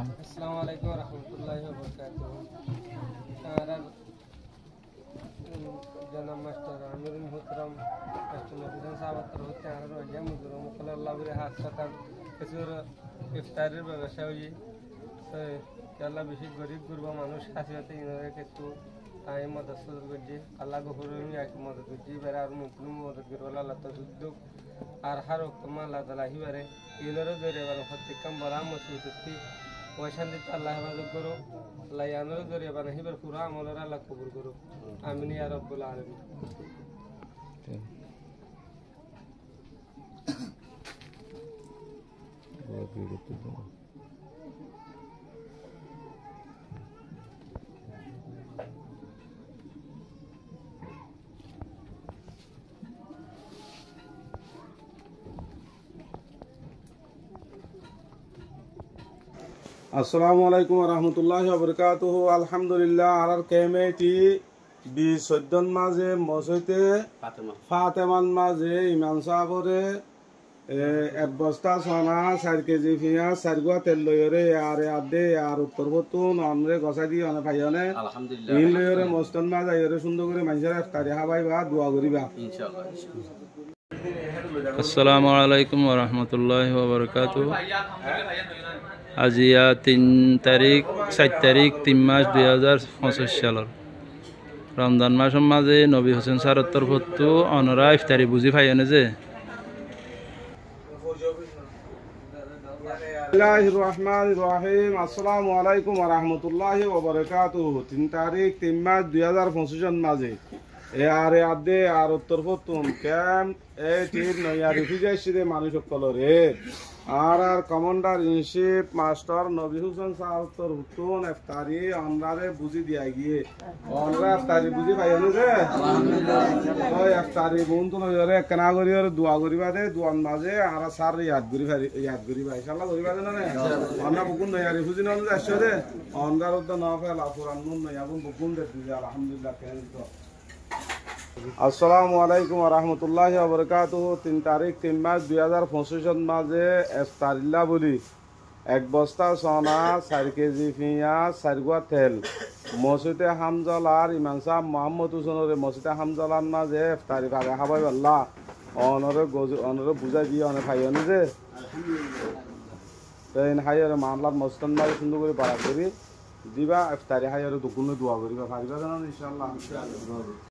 আসসালামু আলাইকুম ওয়া রাহমাতুল্লাহি ওয়া বারাকাতুহু। জনাব মাস্টার আমিরুল মুহতারাম মাস্টার নবীন সাহাবাত হতে আর রোজা মুজুর মুকল্লাহ বিরে হাত সাতার কিছুর ইফতারের ব্যবসা হই তো আল্লাহ বেশি গরিব গুরবা মানুষ হাসিয়াতে ইনারে কিছু আই মদদ করছি আল্লাহ গফুর এক মদদ করছি বেড়া আর মুসলিম মদদ করবো আল্লাহ তো সুযোগ আর হার ওক্তমা আল্লাহ তালা হিবারে ইনারও জরিয়ে বানো প্রত্যেকম বলা মুসিবতি ওয়াশান্তিতে আল্লাহ হেফাজত করো আল্লাহ ইয়ানোরও জরিয়ে বানো হিবার পুরা আমলের আল্লাহ কবুল করো আমিন ইয়া রাব্বুল আলামিন। আসসালামু আলাইকুম ওয়া রাহমাতুল্লাহি ওয়া বারাকাতুহু। আলহামদুলিল্লাহ আলার কেমেটি বি সদ্দন মাঝে মসজিদে ফাতেমান মাঝে ইমাম সাহেবরে এক বস্তা সোনা 4 কেজি পেঁয়াজ 4 গুয়া তেল লইরে আর আদে আর উত্তর বতুন আমরে গসা দি অনে ভাইয়নে আলহামদুলিল্লাহ ইন লইরে মস্তন মাঝে আইরে সুন্দর করে মানুষের ইফতারি খাবাইবা দোয়া করিবা ইনশাআল্লাহ। আসসালামু আলাইকুম ওয়া রাহমাতুল্লাহি ওয়া বারাকাতুহু। আজিয়া 4 তারিখ 3 মাস 2025 সালের রমজান মাসের মাঝে নবী হোসেন স্যারের তরফতো অনরা ইফতারি বুঝি ভাইয়ানে যে বিসমিল্লাহির রহমানির রহিম। আসসালামু আলাইকুম ওয়া রাহমাতুল্লাহি ওয়া বারাকাতুহু। 3 তারিখ 3 মাস 2025 মাঝে এ আরে আদে আর উত্তর পশ্চিম ক্যাম্প এ টির নয়া রিফিউজি মানুষ সকলরে আর কমান্ডার ইন চিফ মাস্টার নবী হোসেন সাহেবর হুকুম ইফতারি অনরারে বুঝি দিয়া গিয়ে অনরা ইফতারি বুঝি পাইনে যে আলহামদুলিল্লাহ ওই ইফতারি বন্ধু লরে কেনা করির দোয়া করিবা দে দোয়ান মাঝে আর সার ইয়াদ করিবা ইনশাআল্লাহ করিবা না অনরা বুকুন নয়া রিফিউজি নন যাচ্ছে দে অনরার দ নফল আফরান নুন নয়া বুকুন দে আলহামদুলিল্লাহ কেন তো। আসসালামু আলাইকুম ওয়া রাহমাতুল্লাহি ওয়া বারাকাতুহু। 3 তারিখ 3 মাস 2025 মাঝে ইফতারিল্লা বলি 1 বস্তা সোনা 4 কেজি পেঁয়াজ 4 গুয়া তেল মসজিদে হামজাল আর ইমাম সাহেব মোহাম্মদ হোসেনের মসজিদে হামজালার মাঝে ইফতারি ভাগে খাবাই আল্লাহ অনরে বুঝাই দিয়ে অনেক ভাইয়নে যে আলহামদুলিল্লাহ হাইয়ারে মামলার মস্তন মাঝে সুন্দর করে বাড়া করি দিবা ইফতারি হাইয়ারে দুকুনে দোয়া করিবা পারিবা জানো ইনশাআল্লাহ।